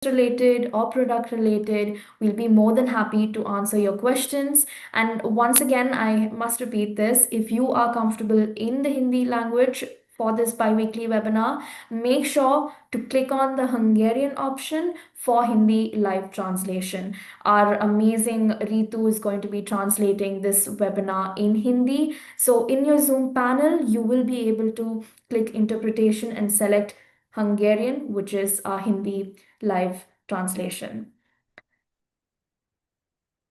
related or product related, we'll be more than happy to answer your questions. And once again, I must repeat this, if you are comfortable in the Hindi language for this bi-weekly webinar, make sure to click on the Hungarian option for Hindi live translation. Our amazing Ritu is going to be translating this webinar in Hindi. So in your Zoom panel, you will be able to click interpretation and select Hungarian, which is our Hindi live translation.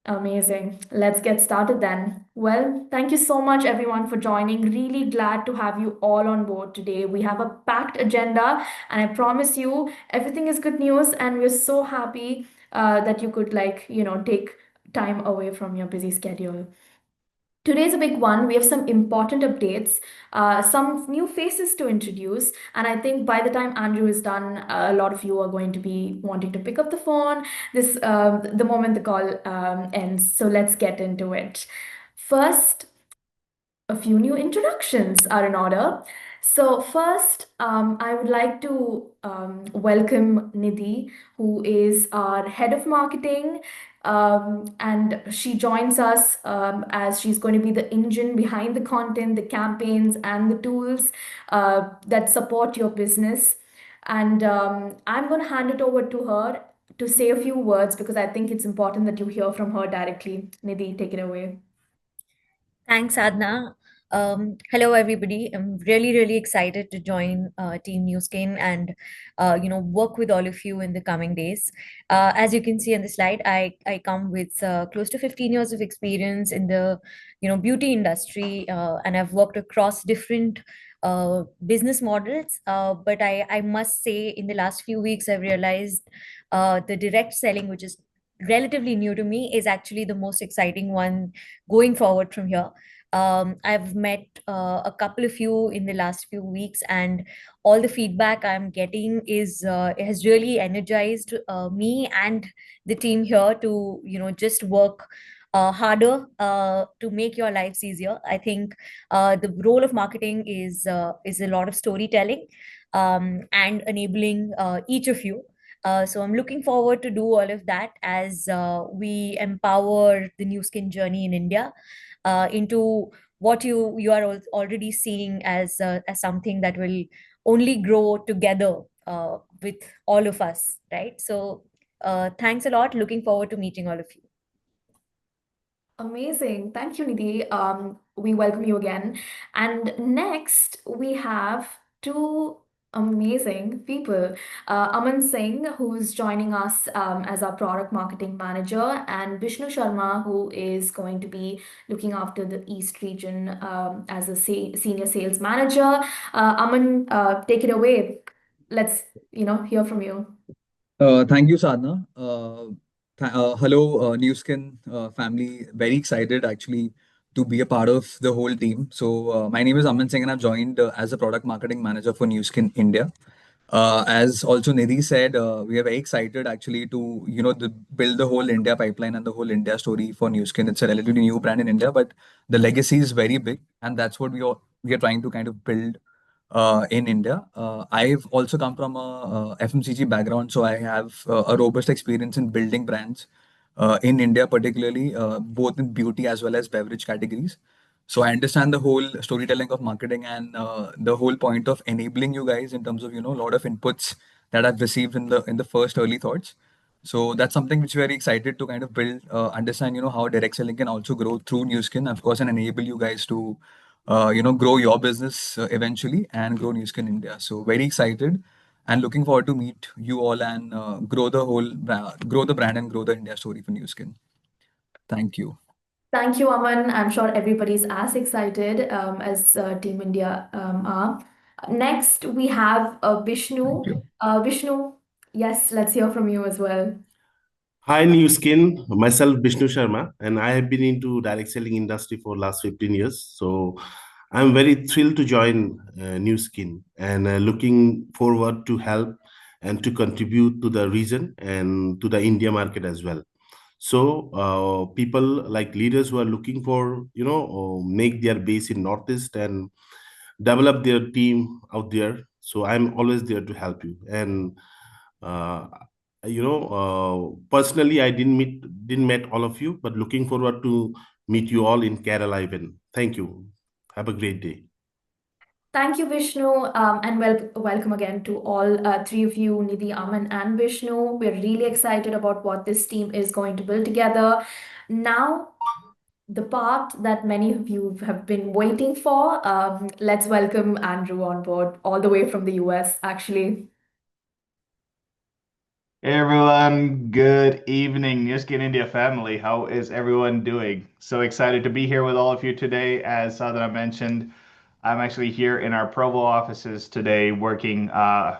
Amazing. Let's get started then. Well, thank you so much, everyone, for joining. Really glad to have you all on board today. We have a packed agenda, and I promise you, everything is good news. And we're so happy that you could, take time away from your busy schedule. Today's a big one. We have some important updates, some new faces to introduce, and I think by the time Andrew is done, a lot of you are going to be wanting to pick up the phone the moment the call ends. So let's get into it. First, a few new introductions are in order. So first, I would like to welcome Nidhi, who is our head of marketing, and she joins us as she's going to be the engine behind the content, the campaigns, and the tools that support your business. And I'm going to hand it over to her to say a few words because I think it's important that you hear from her directly. Nidhi, take it away. Thanks, Adna. Hello, everybody. I'm really, really excited to join Team Newskin and work with all of you in the coming days. As you can see on the slide, I come with close to 15 years of experience in the beauty industry, and I've worked across different business models. But I must say, in the last few weeks, I've realized the direct selling, which is relatively new to me, is actually the most exciting one going forward from here. I've met a couple of you in the last few weeks, and all the feedback I'm getting is has really energized me and the team here to just work harder to make your lives easier. I think the role of marketing is a lot of storytelling and enabling each of you. So I'm looking forward to do all of that as we empower the new skin journey in India into what you are already seeing as something that will only grow together with all of us, right? So thanks a lot. Looking forward to meeting all of you. Amazing. Thank you, Nidhi. We welcome you again. And next, we have two amazing people. Aman Singh, who's joining us as our product marketing manager, and Vishnu Sharma, who is going to be looking after the East region as a senior sales manager. Aman, take it away. Let's, hear from you. Thank you, Sadhna. Hello, New Skin family. Very excited actually to be a part of the whole team. So, my name is Aman Singh, and I've joined as a product marketing manager for New Skin India. As also Nidhi said, we are very excited actually to build the whole India pipeline and the whole India story for New Skin. It's a relatively new brand in India, but the legacy is very big, and that's what we are trying to kind of build in India. I've also come from a FMCG background, so I have a robust experience in building brands in India, particularly both in beauty as well as beverage categories. So I understand the whole storytelling of marketing and the whole point of enabling you guys in terms of a lot of inputs that I've received in the first early thoughts. So that's something which we're very excited to kind of build, understand how direct selling can also grow through New Skin, of course, and enable you guys to grow your business eventually and grow New Skin India. So very excited and looking forward to meet you all and grow the brand and grow the India story for New Skin. Thank you. Thank you, Aman. I'm sure everybody's as excited as Team India are. Next, we have Vishnu. Thank you. Vishnu, yes, let's hear from you as well. Hi, New Skin. Myself, Vishnu Sharma, and I have been into direct selling industry for last 15 years. So I'm very thrilled to join New Skin and looking forward to help and to contribute to the region and to the India market as well. So people like leaders who are looking for, make their base in Northeast and develop their team out there. So I'm always there to help you. And uh, personally, I didn't met all of you, but looking forward to meet you all in Kerala event. Thank you. Have a great day. Thank you, Vishnu, and welcome again to all three of you, Nidhi, Aman, and Vishnu. We're really excited about what this team is going to build together. Now, the part that many of you have been waiting for. Let's welcome Andrew on board, all the way from the US, actually. Hey everyone, good evening, New Skin India family. How is everyone doing? So excited to be here with all of you today. As Sadhana mentioned, I'm actually here in our Provo offices today, working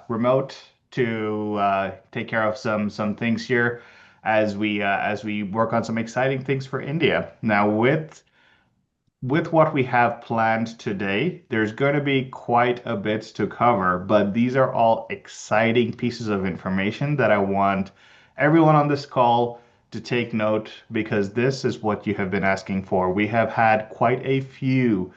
remote to take care of some things here as we work on some exciting things for India. Now, with what we have planned today, there's going to be quite a bit to cover, but these are all exciting pieces of information that I want everyone on this call to take note because this is what you have been asking for. We have had quite a few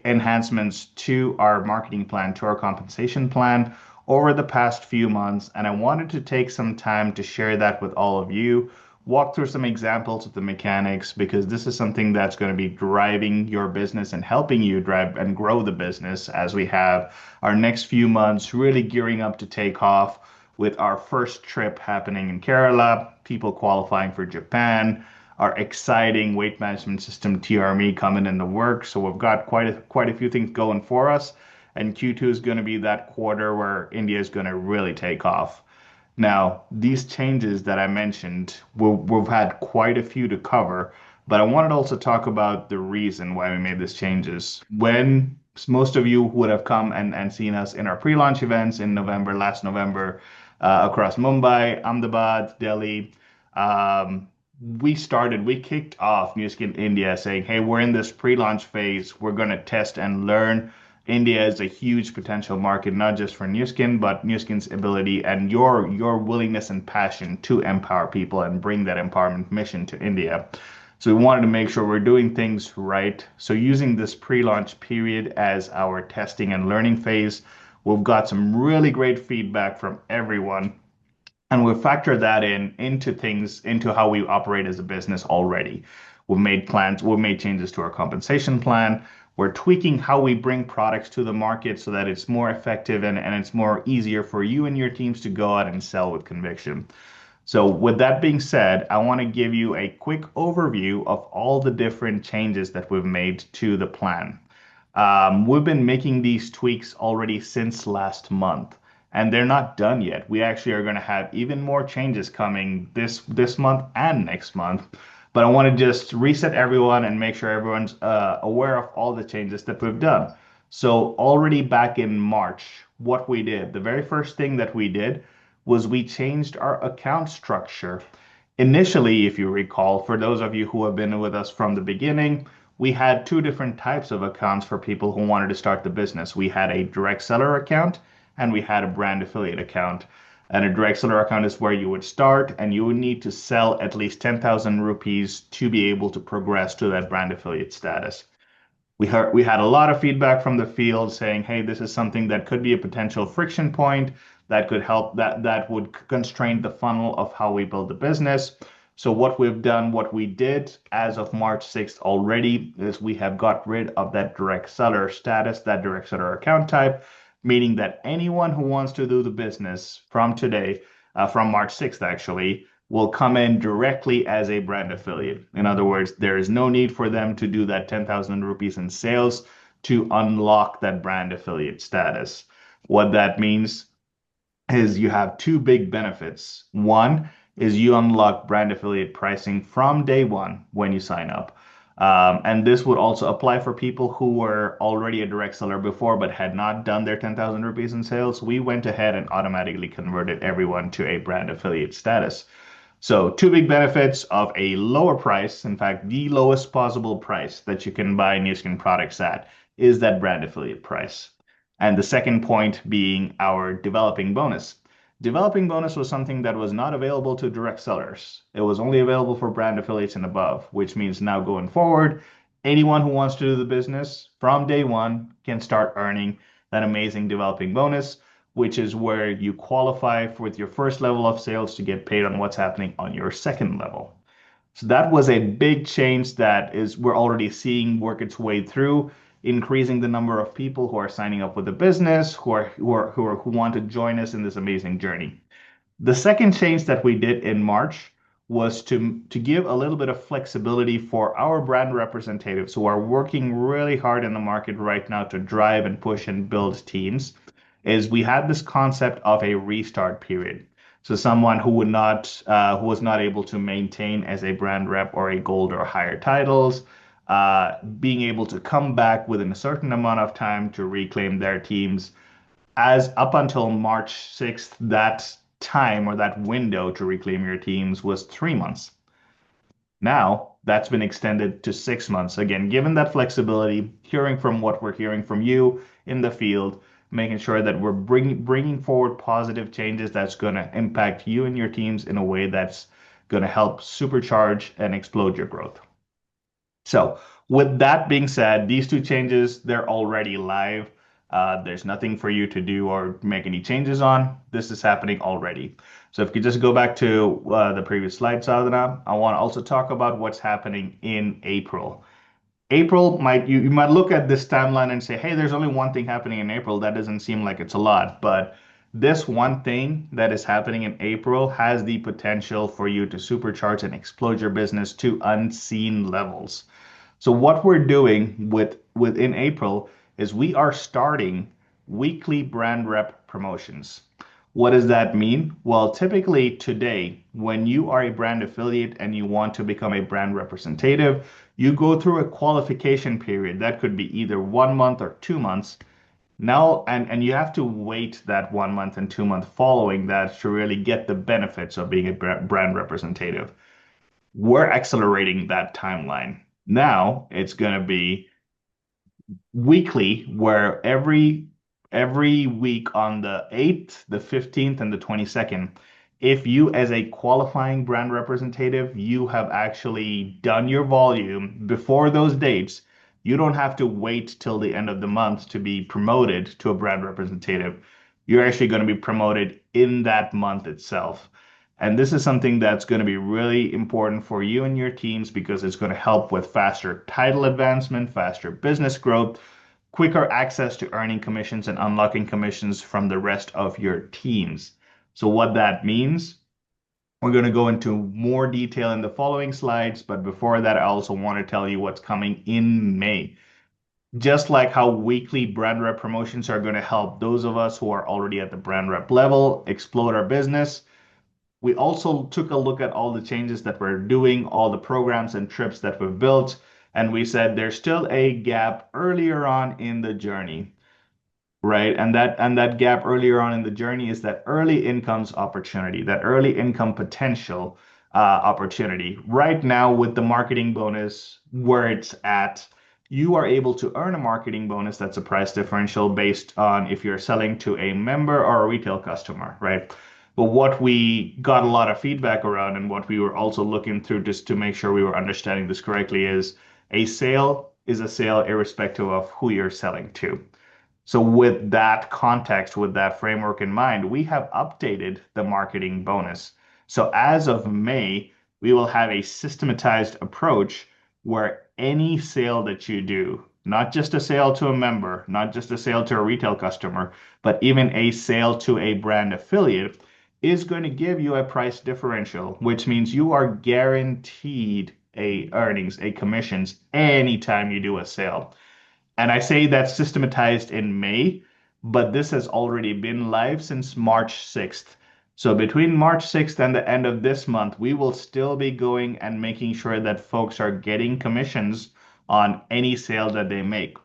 enhancements to our marketing plan, to our compensation plan over the past few months, and I wanted to take some time to share that with all of you, walk through some examples of the mechanics because this is something that's going to be driving your business and helping you drive and grow the business as we have our next few months really gearing up to take off with our first trip happening in Kerala, people qualifying for Japan, our exciting weight management system TRME coming in the works. So we've got quite a few things going for us. And Q2 is going to be that quarter where India is going to really take off. Now, these changes that I mentioned, we've had quite a few to cover, but I wanted to also talk about the reason why we made these changes. When most of you would have come and seen us in our pre-launch events in November, last November, across Mumbai, Ahmedabad, Delhi, um, we kicked off New Skin India saying, hey, we're in this pre-launch phase. We're going to test and learn. India is a huge potential market, not just for New Skin, but New Skin's ability and your willingness and passion to empower people and bring that empowerment mission to India. So we wanted to make sure we're doing things right. So using this pre-launch period as our testing and learning phase, we've got some really great feedback from everyone and we've factored that into things into how we operate as a business already. We've made changes to our compensation plan. We're tweaking how we bring products to the market so that it's more effective and it's more easier for you and your teams to go out and sell with conviction. So with that being said, I want to give you a quick overview of all the different changes that we've made to the plan. We've been making these tweaks already since last month, and they're not done yet. We actually are going to have even more changes coming this month and next month. But I want to just reset everyone and make sure everyone's aware of all the changes that we've done. So already back in March, what we did, the very first thing that we did was we changed our account structure. Initially, if you recall, for those of you who have been with us from the beginning, we had two different types of accounts for people who wanted to start the business. We had a direct seller account and we had a brand affiliate account. And a direct seller account is where you would start and you would need to sell at least 10,000 rupees to be able to progress to that brand affiliate status. We had a lot of feedback from the field saying, hey, this is something that could be a potential friction point that could help that would constrain the funnel of how we build the business. So what we've done, what we did as of March 6th already is we have got rid of that direct seller status, that direct seller account type, meaning that anyone who wants to do the business from today, from March 6th actually, will come in directly as a brand affiliate. In other words, there is no need for them to do that 10,000 rupees in sales to unlock that brand affiliate status. What that means is you have two big benefits. One is you unlock brand affiliate pricing from day one when you sign up. And this would also apply for people who were already a direct seller before but had not done their 10,000 rupees in sales. We went ahead and automatically converted everyone to a brand affiliate status. So two big benefits of a lower price, in fact, the lowest possible price that you can buy New Skin products at is that brand affiliate price. And the second point being our developing bonus. Developing bonus was something that was not available to direct sellers. It was only available for brand affiliates and above, which means now going forward, anyone who wants to do the business from day one can start earning that amazing developing bonus. which is where you qualify with your first level of sales to get paid on what's happening on your second level. So that was a big change that is we're already seeing work its way through, increasing the number of people who are signing up with the business, who want to join us in this amazing journey. The second change that we did in March was to give a little bit of flexibility for our brand representatives who are working really hard in the market right now to drive and push and build teams. Is we had this concept of a restart period. So someone who was not able to maintain as a brand rep or a gold or higher titles, being able to come back within a certain amount of time to reclaim their teams. As up until March 6th, that time or that window to reclaim your teams was 3 months. Now that's been extended to 6 months. Again, given that flexibility, hearing from what we're hearing from you in the field, making sure that we're bringing forward positive changes that's going to impact you and your teams in a way that's going to help supercharge and explode your growth. So with that being said, these two changes, they're already live. There's nothing for you to do or make any changes on. This is happening already. So if you could just go back to the previous slide, Sadhana, I want to also talk about what's happening in April. April you might look at this timeline and say, hey, there's only one thing happening in April. That doesn't seem like it's a lot, but this one thing that is happening in April has the potential for you to supercharge and explode your business to unseen levels. So what we're doing within April is we are starting weekly brand rep promotions. What does that mean? Well, typically today, when you are a brand affiliate and you want to become a brand representative, you go through a qualification period. That could be either 1 month or 2 months. Now, and you have to wait that 1 month and 2 month following that to really get the benefits of being a brand representative. We're accelerating that timeline. Now it's going to be weekly, where every week on the 8th, the 15th, and the 22nd, if you as a qualifying brand representative, you have actually done your volume before those dates, you don't have to wait till the end of the month to be promoted to a brand representative. You're actually going to be promoted in that month itself. And this is something that's going to be really important for you and your teams because it's going to help with faster title advancement, faster business growth, quicker access to earning commissions and unlocking commissions from the rest of your teams. So what that means, we're going to go into more detail in the following slides, but before that, I also want to tell you what's coming in May. Just like how weekly brand rep promotions are going to help those of us who are already at the brand rep level explode our business, we also took a look at all the changes that we're doing, all the programs and trips that we've built, and we said there's still a gap earlier on in the journey, right? And that gap earlier on in the journey is that early incomes opportunity, that early income potential opportunity. Right now, with the marketing bonus where it's at, you are able to earn a marketing bonus that's a price differential based on if you're selling to a member or a retail customer, right? But what we got a lot of feedback around and what we were also looking through just to make sure we were understanding this correctly is a sale is a sale irrespective of who you're selling to. So with that context, with that framework in mind, we have updated the marketing bonus. So as of May, we will have a systematized approach where any sale that you do, not just a sale to a member, not just a sale to a retail customer, but even a sale to a brand affiliate, is going to give you a price differential, which means you are guaranteed a earnings, a commissions anytime you do a sale. And I say that's systematized in May, but this has already been live since March 6th. So between March 6th and the end of this month, we will still be going and making sure that folks are getting commissions on any sale that they make.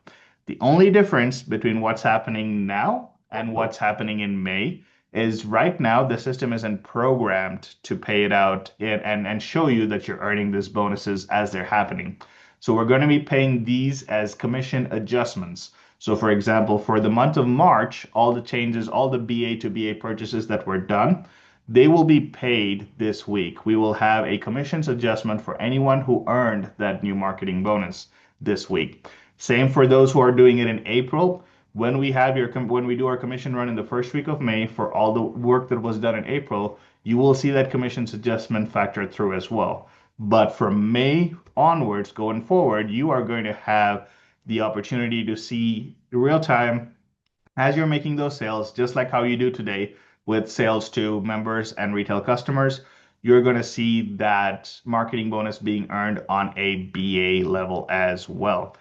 The only difference between what's happening now and what's happening in May is right now the system isn't programmed to pay it out and show you that you're earning these bonuses as they're happening. So we're going to be paying these as commission adjustments. So for example, for the month of March, all the changes, all the BA to BA purchases that were done, they will be paid this week. We will have a commissions adjustment for anyone who earned that new marketing bonus this week. Same for those who are doing it in April. when we do our commission run in the first week of May for all the work that was done in April, you will see that commissions adjustment factored through as well. But from May onwards, going forward, you are going to have the opportunity to see real time as you're making those sales, just like how you do today with sales to members and retail customers, you're going to see that marketing bonus being earned on a BA level as well.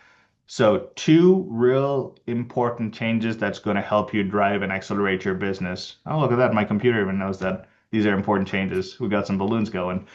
So two real important changes that's going to help you drive and accelerate your business. Oh, look at that. My computer even knows that these are important changes. We got some balloons going.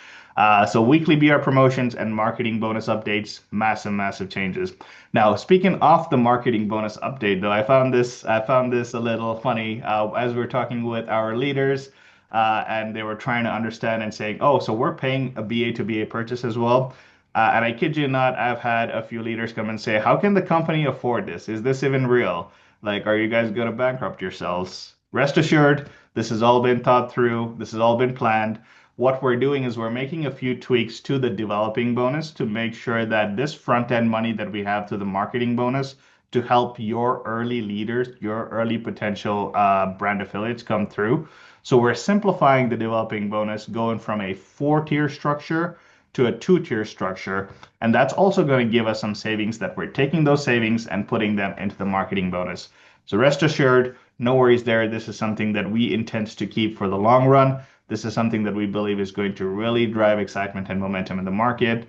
So weekly BR promotions and marketing bonus updates, massive, massive changes. Now, speaking of the marketing bonus update, though, I found this a little funny as we were talking with our leaders, and they were trying to understand and saying, "Oh, so we're paying a BA to BA purchase as well." And I kid you not, I've had a few leaders come and say, "How can the company afford this? Is this even real? Like, are you guys going to bankrupt yourselves?" Rest assured, this has all been thought through. This has all been planned. What we're doing is we're making a few tweaks to the developing bonus to make sure that this front end money that we have to the marketing bonus to help your early leaders, your early potential brand affiliates come through. So we're simplifying the developing bonus, going from a 4-tier structure to a 2-tier structure. And that's also going to give us some savings that we're taking those savings and putting them into the marketing bonus. So rest assured, no worries there. This is something that we intend to keep for the long run. This is something that we believe is going to really drive excitement and momentum in the market.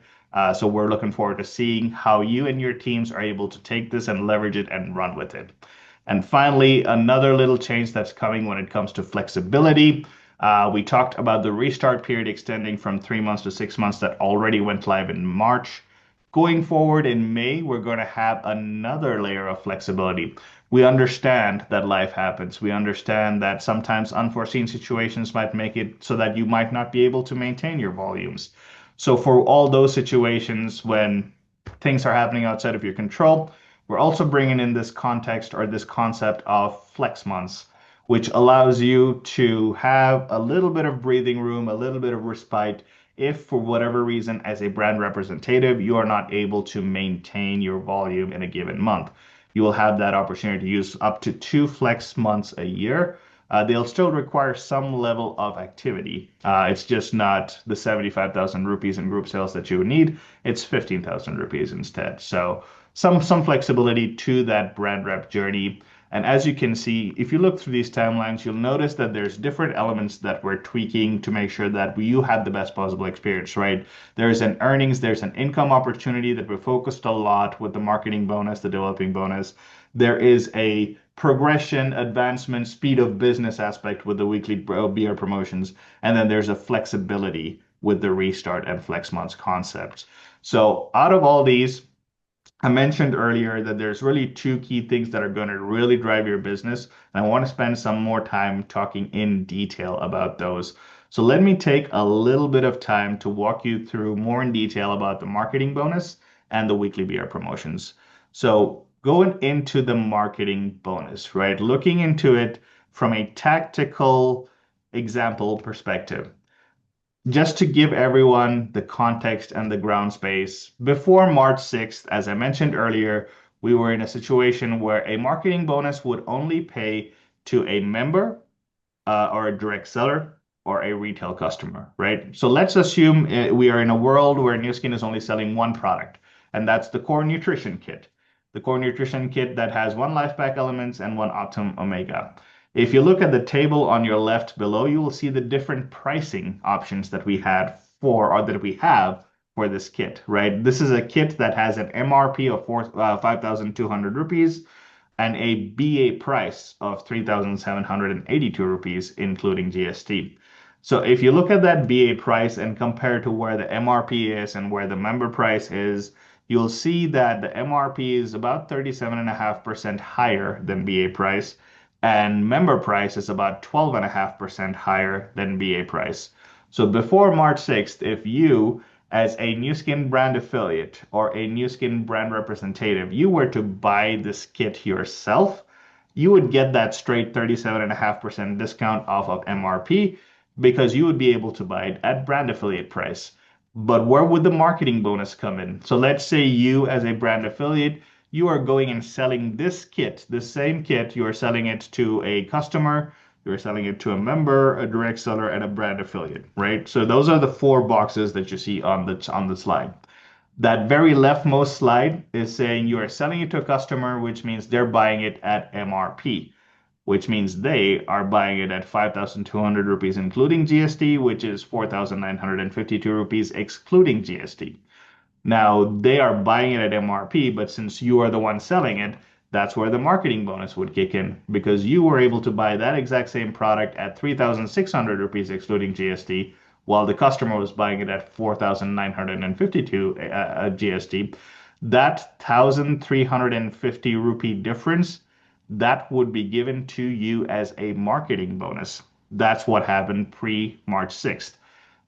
So we're looking forward to seeing how you and your teams are able to take this and leverage it and run with it. And finally, another little change that's coming when it comes to flexibility. We talked about the restart period extending from 3 months to 6 months that already went live in March. Going forward in May, we're going to have another layer of flexibility. We understand that life happens. We understand that sometimes unforeseen situations might make it so that you might not be able to maintain your volumes. So for all those situations when things are happening outside of your control, we're also bringing in this context or this concept of flex months, which allows you to have a little bit of breathing room, a little bit of respite if for whatever reason, as a brand representative, you are not able to maintain your volume in a given month. You will have that opportunity to use up to 2 flex months a year. They'll still require some level of activity. It's just not the 75,000 rupees in group sales that you would need. It's 15,000 rupees instead. So some flexibility to that brand rep journey. And as you can see, if you look through these timelines, you'll notice that there's different elements that we're tweaking to make sure that you have the best possible experience, right? There's an earnings, there's an income opportunity that we focused a lot with the marketing bonus, the developing bonus. There is a progression, advancement, speed of business aspect with the weekly BR promotions. And then there's a flexibility with the restart and flex months concepts. So out of all these, I mentioned earlier that there's really 2 key things that are going to really drive your business. And I want to spend some more time talking in detail about those. So let me take a little bit of time to walk you through more in detail about the marketing bonus and the weekly BR promotions. So going into the marketing bonus, right? Looking into it from a tactical example perspective. Just to give everyone the context and the ground space, before March 6th, as I mentioned earlier, we were in a situation where a marketing bonus would only pay to a member or a direct seller or a retail customer, right? So let's assume we are in a world where Nu Skin is only selling one product, and that's the Core Nutrition Kit. The Core Nutrition Kit that has 1 LifePak Elements and 1 Optimum Omega. If you look at the table on your left below, you will see the different pricing options that we had for, or that we have for this kit, right? This is a kit that has an MRP of 5,200 rupees and a BA price of 3,782 rupees, including GST. So if you look at that BA price and compare to where the MRP is and where the member price is, you'll see that the MRP is about 37.5% higher than BA price. And member price is about 12.5% higher than BA price. So before March 6th, if you, as a Nu Skin brand affiliate or a Nu Skin brand representative, you were to buy this kit yourself, you would get that straight 37.5% discount off of MRP because you would be able to buy it at brand affiliate price. But where would the marketing bonus come in? So let's say you, as a brand affiliate, you are going and selling this kit, the same kit, you are selling it to a customer, you're selling it to a member, a direct seller, and a brand affiliate, right? So those are the four boxes that you see on the slide. That very leftmost slide is saying you are selling it to a customer, which means they're buying it at MRP, which means they are buying it at 5,200 rupees including GST, which is 4,952 rupees excluding GST. Now they are buying it at MRP, but since you are the one selling it, that's where the marketing bonus would kick in because you were able to buy that exact same product at 3,600 rupees excluding GST, while the customer was buying it at 4,952 GST. That 1,350 rupee difference, that would be given to you as a marketing bonus. That's what happened pre-March 6th.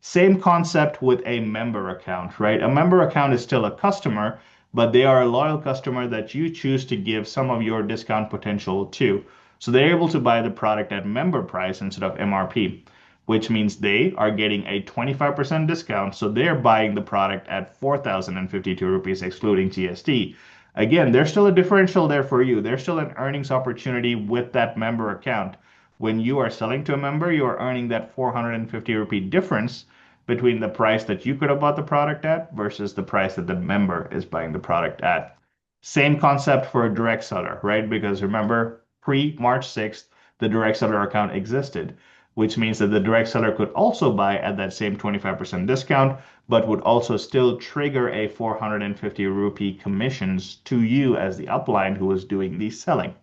Same concept with a member account, right? A member account is still a customer, but they are a loyal customer that you choose to give some of your discount potential to. So they're able to buy the product at member price instead of MRP, which means they are getting a 25% discount. So they're buying the product at 4,052 rupees excluding GST. Again, there's still a differential there for you. There's still an earnings opportunity with that member account. When you are selling to a member, you are earning that 450 rupee difference between the price that you could have bought the product at versus the price that the member is buying the product at. Same concept for a direct seller, right? Because remember, pre-March 6th, the direct seller account existed, which means that the direct seller could also buy at that same 25% discount, but would also still trigger a 450 rupee commissions to you as the upline who was doing the selling.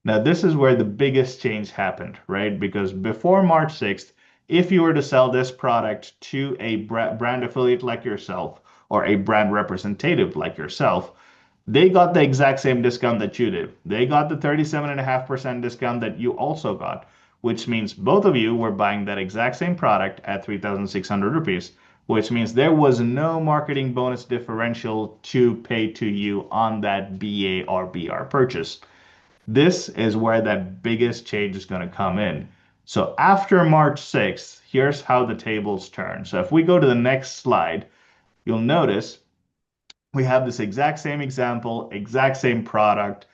Now, this is where the biggest change happened, right? Because before March 6th, if you were to sell this product to a brand affiliate like yourself or a brand representative like yourself, they got the exact same discount that you did. They got the 37.5% discount that you also got, which means both of you were buying that exact same product at 3,600 rupees, which means there was no marketing bonus differential to pay to you on that BA or BR purchase. This is where that biggest change is going to come in. So after March 6th, here's how the tables turn. So if we go to the next slide, you'll notice we have this exact same example, exact same product.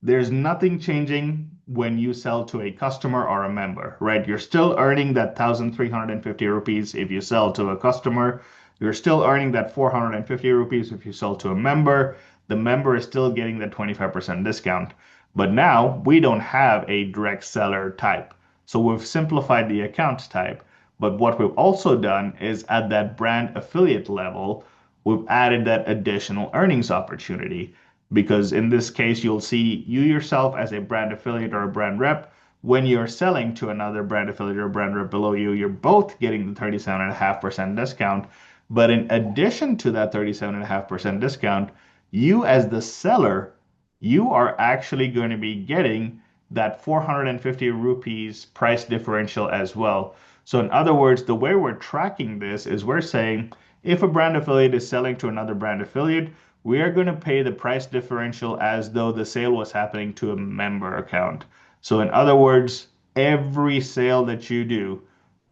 There's nothing changing when you sell to a customer or a member, right? You're still earning that 1,350 rupees if you sell to a customer. You're still earning that 450 rupees if you sell to a member. The member is still getting that 25% discount. But now we don't have a direct seller type. So we've simplified the account type. But what we've also done is at that brand affiliate level, we've added that additional earnings opportunity. Because in this case, you'll see you yourself as a brand affiliate or a brand rep. When you're selling to another brand affiliate or brand rep below you, you're both getting the 37.5% discount. But in addition to that 37.5% discount, you as the seller, you are actually going to be getting that 450 rupees price differential as well. So in other words, the way we're tracking this is we're saying if a brand affiliate is selling to another brand affiliate, we are going to pay the price differential as though the sale was happening to a member account. So in other words, every sale that you do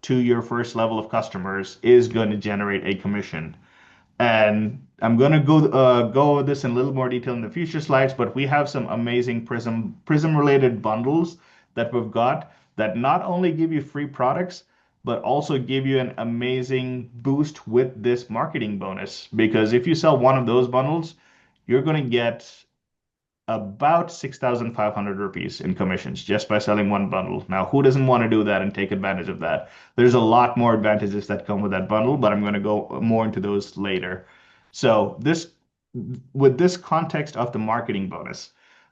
to your first level of customers is going to generate a commission. And I'm going to go over this in a little more detail in the future slides, but we have some amazing Prism related bundles that we've got that not only give you free products, but also give you an amazing boost with this marketing bonus. Because if you sell one of those bundles, you're going to get about 6,500 rupees in commissions just by selling one bundle. Now, who doesn't want to do that and take advantage of that? There's a lot more advantages that come with that bundle, but I'm going to go more into those later. So with this context of the marketing bonus,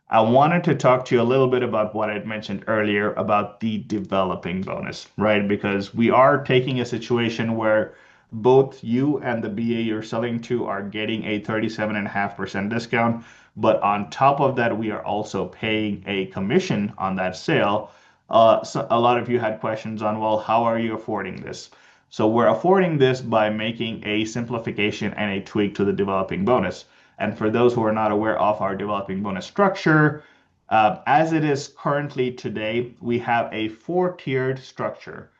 I wanted to talk to you a little bit about what I mentioned earlier about the developing bonus, right? Because we are taking a situation where both you and the BA you're selling to are getting a 37.5% discount. But on top of that, we are also paying a commission on that sale. So a lot of you had questions on, well, how are you affording this? So we're affording this by making a simplification and a tweak to the developing bonus. And for those who are not aware of our developing bonus structure, as it is currently today, we have a 4-tiered structure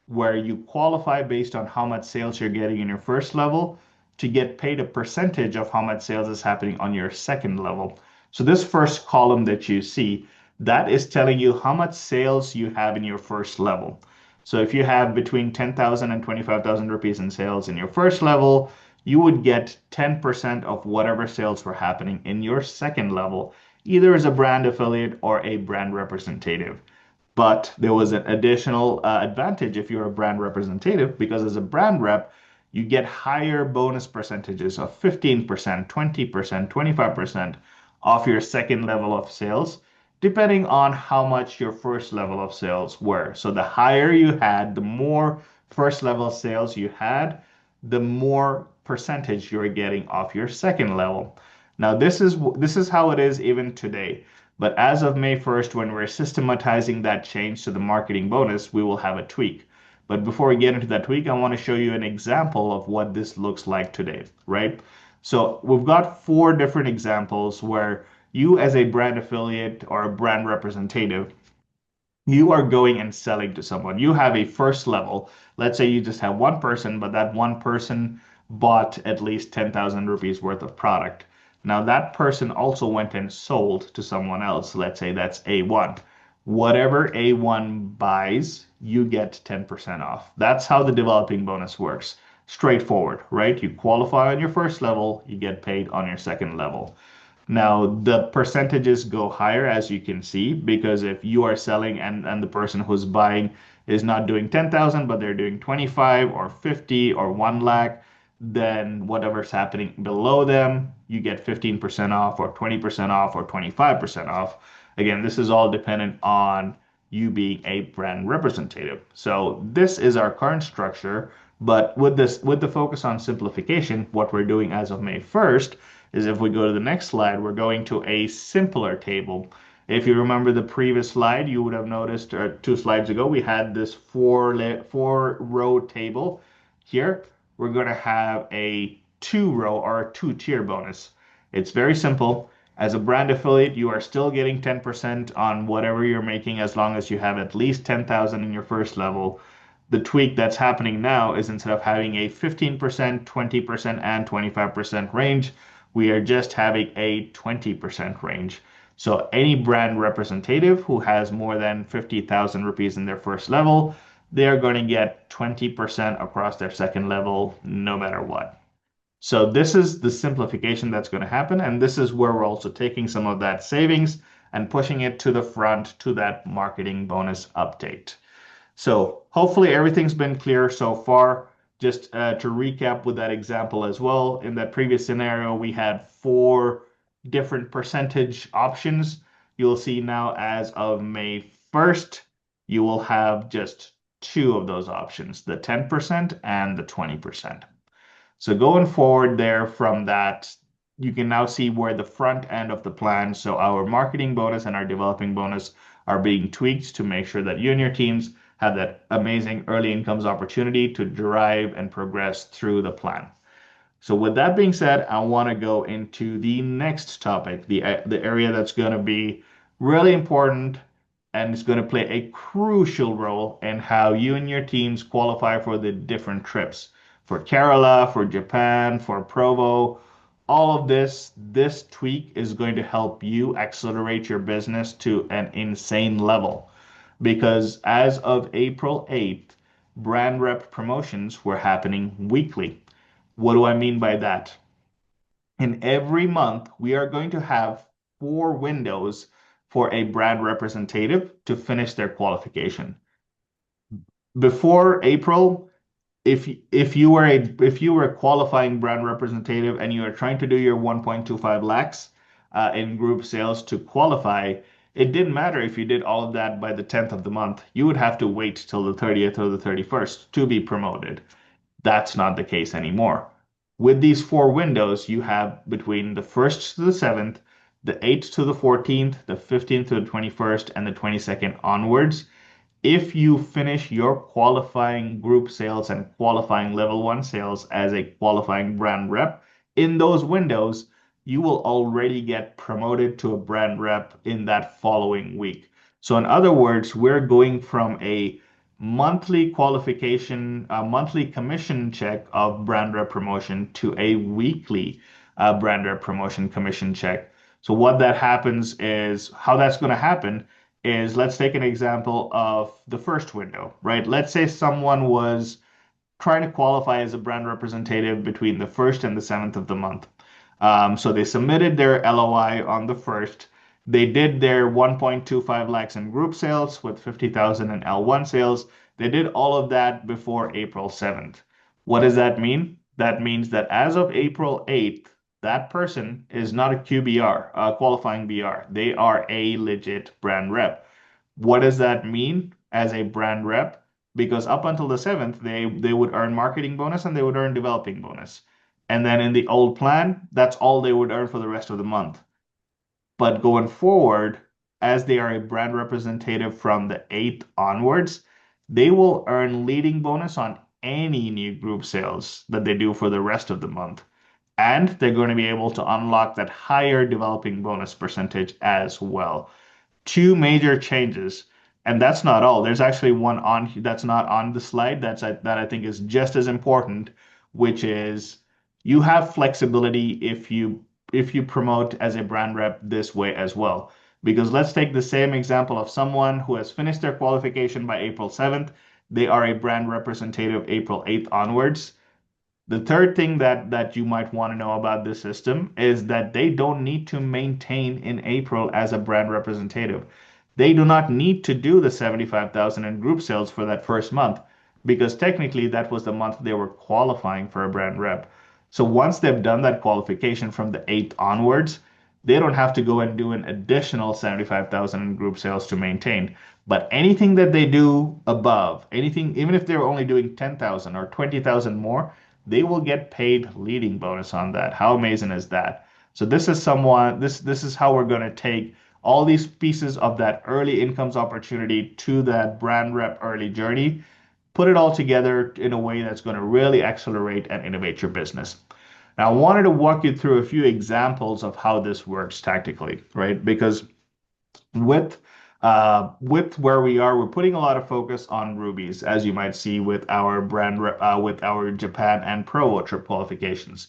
where you qualify based on how much sales you're getting in your first level to get paid a percentage of how much sales is happening on your second level. So this first column that you see, that is telling you how much sales you have in your first level. So if you have between 10,000 and 25,000 rupees in sales in your first level, you would get 10% of whatever sales were happening in your second level, either as a brand affiliate or a brand representative. But there was an additional advantage if you're a brand representative, because as a brand rep, you get higher bonus percentages of 15%, 20%, 25% off your second level of sales, depending on how much your first level of sales were. So the higher you had, the more first level sales you had, the more percentage you're getting off your second level. Now, this is how it is even today. But as of May 1st, when we're systematizing that change to the marketing bonus, we will have a tweak. But before we get into that tweak, I want to show you an example of what this looks like today, right? So we've got 4 different examples where you as a brand affiliate or a brand representative, you are going and selling to someone. You have a first level. Let's say you just have one person, but that one person bought at least 10,000 rupees worth of product. Now that person also went and sold to someone else. Let's say that's A1. Whatever A1 buys, you get 10% off. That's how the developing bonus works. Straightforward, right? You qualify on your first level, you get paid on your second level. Now, the percentages go higher, as you can see, because if you are selling and the person who's buying is not doing 10,000, but they're doing 25 or 50 or 1 lakh, then whatever's happening below them, you get 15% off or 20% off or 25% off. Again, this is all dependent on you being a brand representative. So this is our current structure, but with the focus on simplification, what we're doing as of May 1st is, if we go to the next slide, we're going to a simpler table. If you remember the previous slide, you would have noticed 2 slides ago, we had this 4-row table. Here, we're going to have a 2-row or a 2-tier bonus. It's very simple. As a brand affiliate, you are still getting 10% on whatever you're making as long as you have at least 10,000 in your first level. The tweak that's happening now is, instead of having a 15%, 20%, and 25% range, we are just having a 20% range. So any brand representative who has more than 50,000 rupees in their first level, they are going to get 20% across their second level, no matter what. So this is the simplification that's going to happen. And this is where we're also taking some of that savings and pushing it to the front to that marketing bonus update. So hopefully everything's been clear so far. Just to recap with that example as well, in that previous scenario, we had 4 different percentage options. You'll see now, as of May 1st, you will have just 2 of those options, the 10% and the 20%. So going forward there from that, you can now see where the front end of the plan, so our marketing bonus and our developing bonus, are being tweaked to make sure that you and your teams have that amazing early incomes opportunity to drive and progress through the plan. So with that being said, I want to go into the next topic, the area that's going to be really important and it's going to play a crucial role in how you and your teams qualify for the different trips. For Kerala, for Japan, for Provo, all of this tweak is going to help you accelerate your business to an insane level. Because as of April 8th, brand rep promotions were happening weekly. What do I mean by that? In every month, we are going to have 4 windows for a brand representative to finish their qualification. Before April, if you were a qualifying brand representative and you are trying to do your 1.25 lakhs in group sales to qualify, it didn't matter if you did all of that by the 10th of the month. You would have to wait till the 30th or the 31st to be promoted. That's not the case anymore. With these 4 windows, you have between the 1st to the 7th, the 8th to the 14th, the 15th to the 21st, and the 22nd onwards. If you finish your qualifying group sales and qualifying level 1 sales as a qualifying brand rep in those windows, you will already get promoted to a brand rep in that following week. So in other words, we're going from a monthly qualification, a monthly commission check of brand rep promotion to a weekly brand rep promotion commission check. So what that happens is how that's going to happen is let's take an example of the first window, right? Let's say someone was trying to qualify as a brand representative between the 1st and the 7th of the month. So they submitted their LOI on the 1st. They did their 1.25 lakhs in group sales with 50,000 in L1 sales. They did all of that before April 7th. What does that mean? That means that as of April 8th, that person is not a QBR, a qualifying BR. They are a legit brand rep. What does that mean as a brand rep? Because up until the 7th, they would earn marketing bonus and they would earn developing bonus. And then in the old plan, that's all they would earn for the rest of the month. But going forward, as they are a brand representative from the 8th onwards, they will earn leading bonus on any new group sales that they do for the rest of the month. And they're going to be able to unlock that higher developing bonus percentage as well. Two major changes. And that's not all. There's actually one on that's not on the slide that I think is just as important, which is you have flexibility if you promote as a brand rep this way as well. Because let's take the same example of someone who has finished their qualification by April 7th. They are a brand representative April 8th onwards. The third thing that you might want to know about this system is that they don't need to maintain in April as a brand representative. They do not need to do the 75,000 in group sales for that first month because technically that was the month they were qualifying for a brand rep. So once they've done that qualification from the 8th onwards, they don't have to go and do an additional 75,000 in group sales to maintain. But anything that they do above, anything, even if they're only doing 10,000 or 20,000 more, they will get paid leading bonus on that. How amazing is that? So this is how we're going to take all these pieces of that early incomes opportunity to that brand rep early journey, put it all together in a way that's going to really accelerate and innovate your business. Now, I wanted to walk you through a few examples of how this works tactically, right? Because with where we are, we're putting a lot of focus on rubies, as you might see with our with our Japan and Pro trip qualifications.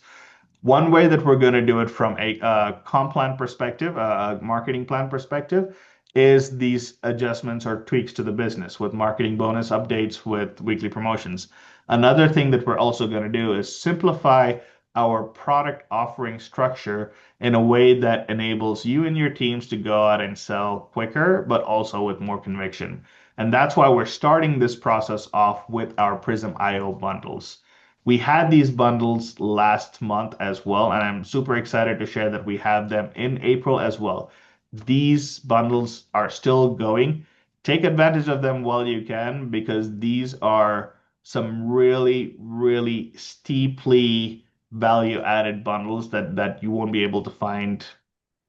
One way that we're going to do it from a comp plan perspective, a marketing plan perspective, is these adjustments or tweaks to the business with marketing bonus updates with weekly promotions. Another thing that we're also going to do is simplify our product offering structure in a way that enables you and your teams to go out and sell quicker, but also with more conviction. And that's why we're starting this process off with our Prism IO bundles. We had these bundles last month as well, and I'm super excited to share that we have them in April as well. These bundles are still going. Take advantage of them while you can because these are some really, really steeply value-added bundles that you won't be able to find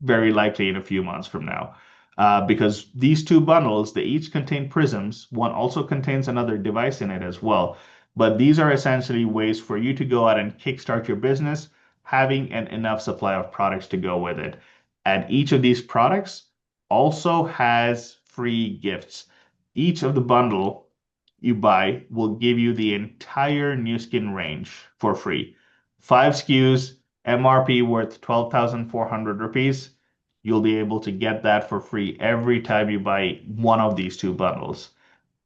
very likely in a few months from now. Because these two bundles, they each contain prisms. One also contains another device in it as well. But these are essentially ways for you to go out and kickstart your business, having an enough supply of products to go with it. And each of these products also has free gifts. Each of the bundle you buy will give you the entire Nu Skin range for free. 5 SKUs, MRP worth 12,400 rupees. You'll be able to get that for free every time you buy one of these two bundles.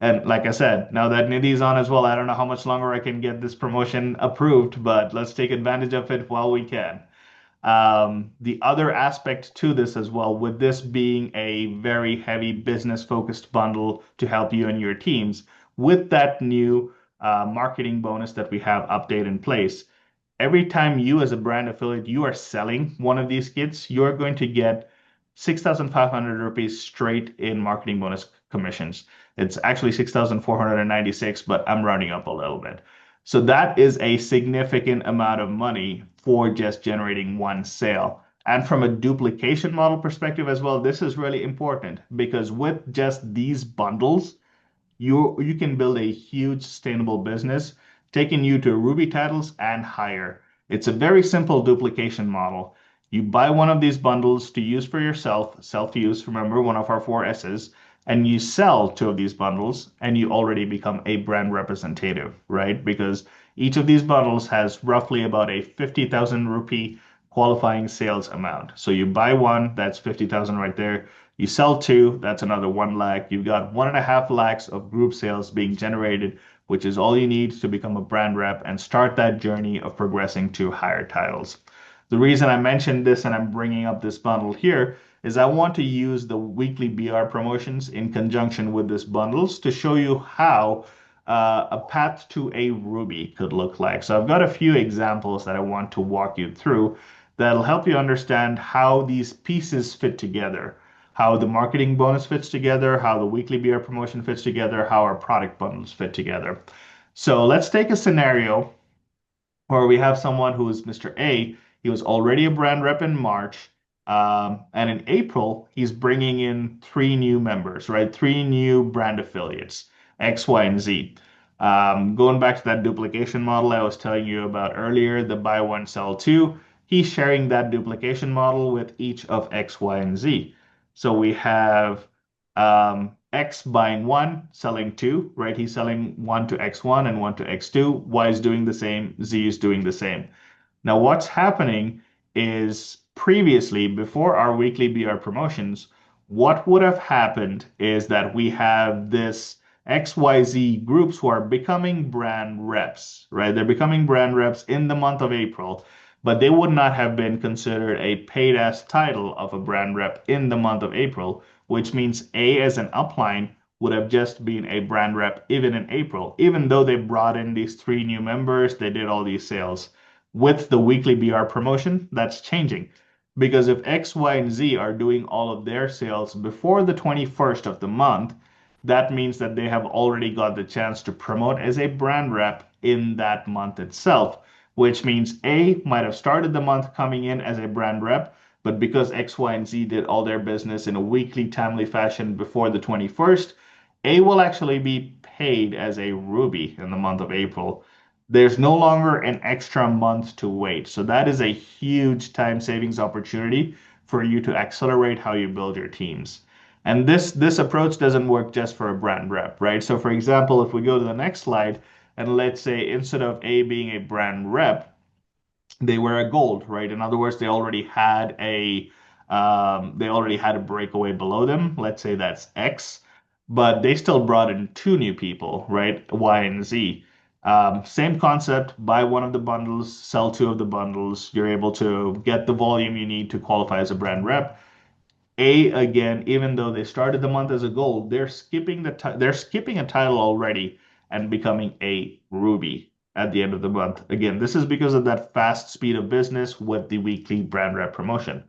And like I said, now that Nidhi's on as well, I don't know how much longer I can get this promotion approved, but let's take advantage of it while we can. The other aspect to this as well, with this being a very heavy business focused bundle to help you and your teams, with that new marketing bonus that we have update in place, every time you as a brand affiliate, you are selling one of these kits, you're going to get 6,500 rupees straight in marketing bonus commissions. It's actually 6,496, but I'm rounding up a little bit. So that is a significant amount of money for just generating one sale. And from a duplication model perspective as well, this is really important because with just these bundles, you can build a huge sustainable business, taking you to Ruby titles and higher. It's a very simple duplication model. You buy one of these bundles to use for yourself, self-use, remember one of our 4 S's, and you sell 2 of these bundles and you already become a brand representative, right? Because each of these bundles has roughly about a 50,000 rupee qualifying sales amount. So you buy one, that's 50,000 right there. You sell two, that's another 1 lakh. You've got 1.5 lakhs of group sales being generated, which is all you need to become a brand rep and start that journey of progressing to higher titles. The reason I mentioned this and I'm bringing up this bundle here is I want to use the weekly BR promotions in conjunction with this bundles to show you how a path to a Ruby could look like. So I've got a few examples that I want to walk you through that'll help you understand how these pieces fit together, how the marketing bonus fits together, how the weekly BR promotion fits together, how our product bundles fit together. So let's take a scenario where we have someone who is Mr. A. He was already a brand rep in March. And in April, he's bringing in 3 new members, right? 3 new brand affiliates, X, Y, and Z. Going back to that duplication model I was telling you about earlier, the buy one, sell two, he's sharing that duplication model with each of X, Y, and Z. So we have X buying one, selling two, right? He's selling one to X1 and one to X2. Y is doing the same, Z is doing the same. Now, what's happening is previously, before our weekly BR promotions, what would have happened is that we have this XYZ groups who are becoming brand reps, right? They're becoming brand reps in the month of April, but they would not have been considered a paid as title of a brand rep in the month of April, which means A as an upline would have just been a brand rep even in April, even though they brought in these 3 new members, they did all these sales. With the weekly BR promotion, that's changing because if X, Y, and Z are doing all of their sales before the 21st of the month, that means that they have already got the chance to promote as a brand rep in that month itself, which means A might have started the month coming in as a brand rep, but because X, Y, and Z did all their business in a weekly, timely fashion before the 21st, A will actually be paid as a Ruby in the month of April. There's no longer an extra month to wait. So that is a huge time savings opportunity for you to accelerate how you build your teams. And this approach doesn't work just for a brand rep, right? So for example, if we go to the next slide, and let's say instead of A being a brand rep, they were a gold, right? In other words, they already had a breakaway below them. Let's say that's X, but they still brought in 2 new people, right? Y and Z. Same concept, buy one of the bundles, sell 2 of the bundles. You're able to get the volume you need to qualify as a brand rep. A again, even though they started the month as a gold, they're skipping a title already and becoming a ruby at the end of the month. Again, this is because of that fast speed of business with the weekly brand rep promotion.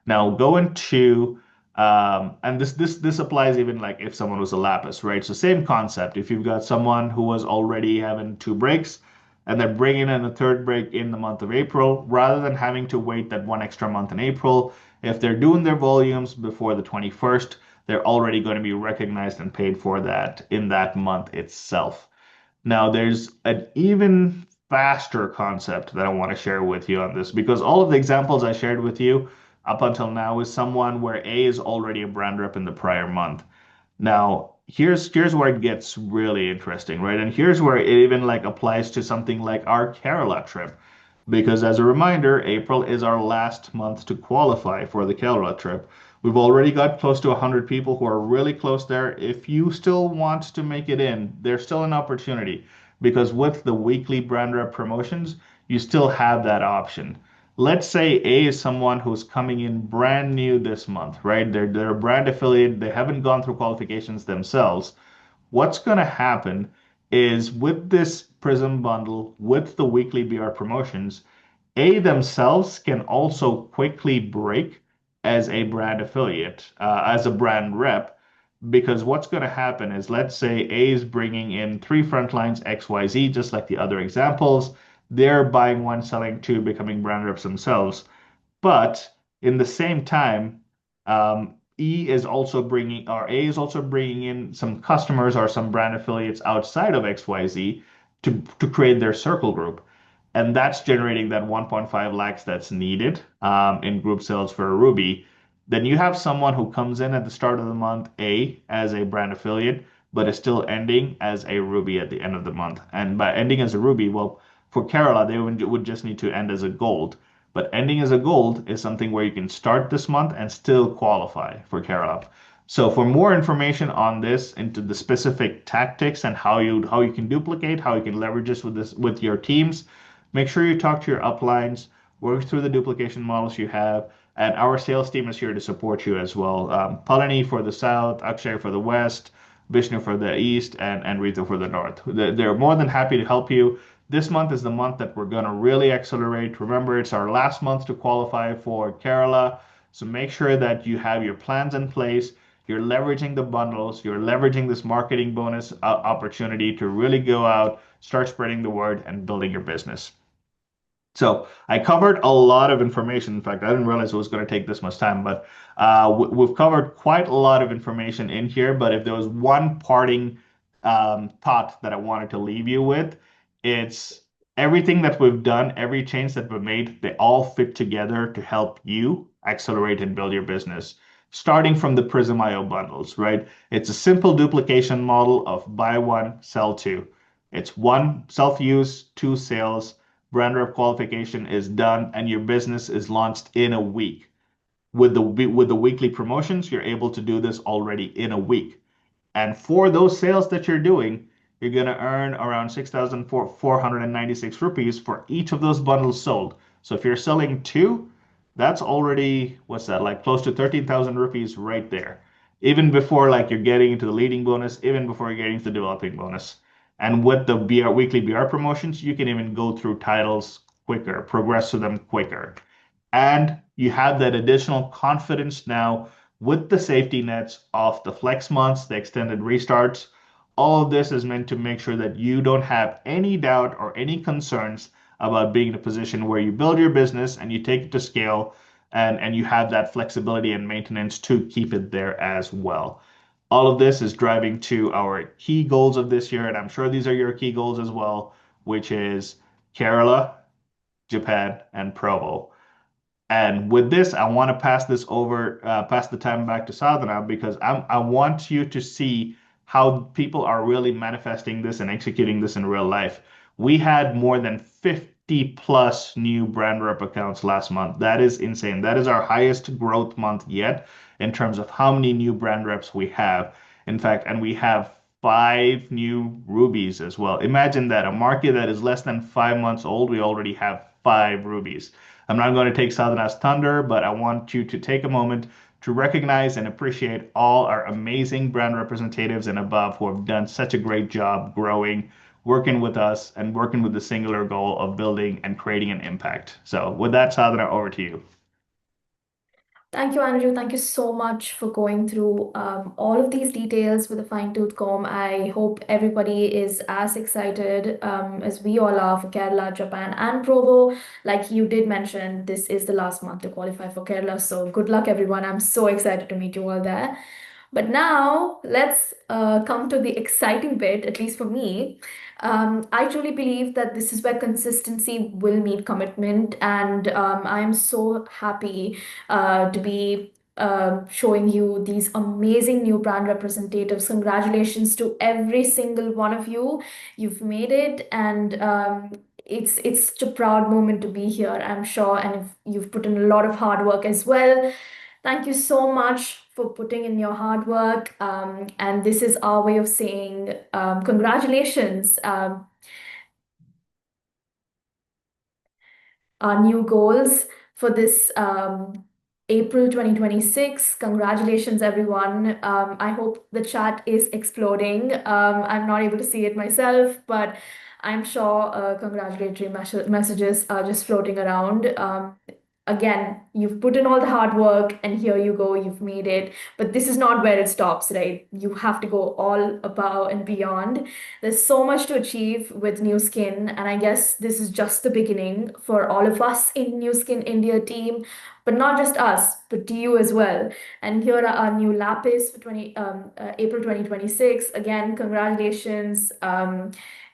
Now go into and this applies even like if someone was a lapis, right? So same concept. If you've got someone who was already having 2 breaks and they're bringing in a third break in the month of April, rather than having to wait that 1 extra month in April, if they're doing their volumes before the 21st, they're already going to be recognized and paid for that in that month itself. Now, there's an even faster concept that I want to share with you on this because all of the examples I shared with you up until now is someone where A is already a brand rep in the prior month. Now, here's where it gets really interesting, right? And here's where it even like applies to something like our Kerala trip. Because as a reminder, April is our last month to qualify for the Kerala trip. We've already got close to 100 people who are really close there. If you still want to make it in, there's still an opportunity because with the weekly brand rep promotions, you still have that option. Let's say A is someone who's coming in brand new this month, right? They're a brand affiliate, they haven't gone through qualifications themselves. What's going to happen is with this Prism bundle, with the weekly BR promotions, A themselves can also quickly break as a brand affiliate, as a brand rep, because what's going to happen is let's say A is bringing in 3 frontlines XYZ, just like the other examples. They're buying one, selling two, becoming brand reps themselves. But in the same time, E is also bringing, or A is also bringing in some customers or some brand affiliates outside of XYZ to create their circle group. And that's generating that 1.5 lakhs that's needed in group sales for a Ruby. Then you have someone who comes in at the start of the month, A, as a brand affiliate, but is still ending as a Ruby at the end of the month. And by ending as a Ruby, well, for Kerala, they would just need to end as a gold. But ending as a gold is something where you can start this month and still qualify for Kerala. So for more information on this, into the specific tactics and how you can duplicate, how you can leverage this with your teams, make sure you talk to your uplines, work through the duplication models you have, and our sales team is here to support you as well. Palani for the south, Akshay for the west, Vishnu for the east, and Rita for the north. They're more than happy to help you. This month is the month that we're going to really accelerate. Remember, it's our last month to qualify for Kerala. So make sure that you have your plans in place. You're leveraging the bundles. You're leveraging this marketing bonus opportunity to really go out, start spreading the word, and building your business. So I covered a lot of information. In fact, I didn't realize it was going to take this much time, but we've covered quite a lot of information in here. But if there was one parting thought that I wanted to leave you with, it's everything that we've done, every change that we've made, they all fit together to help you accelerate and build your business. Starting from the Prism.io bundles, right? It's a simple duplication model of buy one, sell two. It's one self-use, two sales, brand rep qualification is done, and your business is launched in a week. With the weekly promotions, you're able to do this already in a week. And for those sales that you're doing, you're going to earn around 6,496 rupees for each of those bundles sold. So if you're selling two, that's already, what's that, like close to 13,000 rupees right there. Even before like you're getting into the leading bonus, even before you're getting to the developing bonus. And with the weekly BR promotions, you can even go through titles quicker, progress to them quicker. And you have that additional confidence now with the safety nets of the flex months, the extended restarts. All of this is meant to make sure that you don't have any doubt or any concerns about being in a position where you build your business and you take it to scale, and you have that flexibility and maintenance to keep it there as well. All of this is driving to our key goals of this year, and I'm sure these are your key goals as well, which is Kerala, Japan, and Provo. And with this, I want to pass the time back to Sadhana, because I want you to see how people are really manifesting this and executing this in real life. We had more than 50 plus new brand rep accounts last month. That is insane. That is our highest growth month yet in terms of how many new brand reps we have. In fact, and we have 5 new rubies as well. Imagine that, a market that is less than 5 months old, we already have 5 rubies. I'm not going to take Sadhana's thunder, but I want you to take a moment to recognize and appreciate all our amazing brand representatives and above who have done such a great job growing, working with us, and working with the singular goal of building and creating an impact. So with that, Sadhana, over to you. Thank you, Andrew. Thank you so much for going through all of these details with a fine-tooth comb. I hope everybody is as excited as we all are for Kerala, Japan, and Provo. Like you did mention, this is the last month to qualify for Kerala. So good luck, everyone. I'm so excited to meet you all there. But now let's come to the exciting bit, at least for me. I truly believe that this is where consistency will meet commitment, and I am so happy to be showing you these amazing new brand representatives. Congratulations to every single one of you. You've made it, and it's such a proud moment to be here, I'm sure, and if you've put in a lot of hard work as well. Thank you so much for putting in your hard work. And this is our way of saying congratulations. Our new goals for this April 2026. Congratulations, everyone. I hope the chat is exploding. I'm not able to see it myself, but I'm sure congratulatory messages are just floating around. Again, you've put in all the hard work, and here you go, you've made it. But this is not where it stops, right? You have to go all above and beyond. There's so much to achieve with Nu Skin, and I guess this is just the beginning for all of us in Nu Skin India team, but not just us, but you as well. And here are our new lapis for April 2026. Again, congratulations.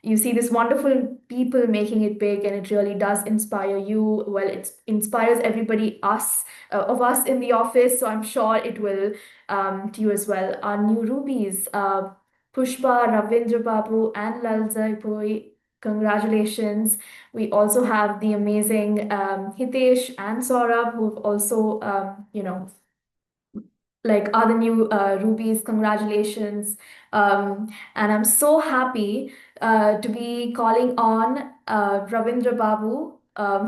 You see this wonderful people making it big, and it really does inspire you. Well, it inspires everybody of us in the office, so I'm sure it will to you as well. Our new rubies, Pushpa, Ravindra Babu, and Lalzai Poi. Congratulations. We also have the amazing Hitesh and Saurabh, who've also, like are the new rubies. Congratulations. And I'm so happy to be calling on Ravindra Babu,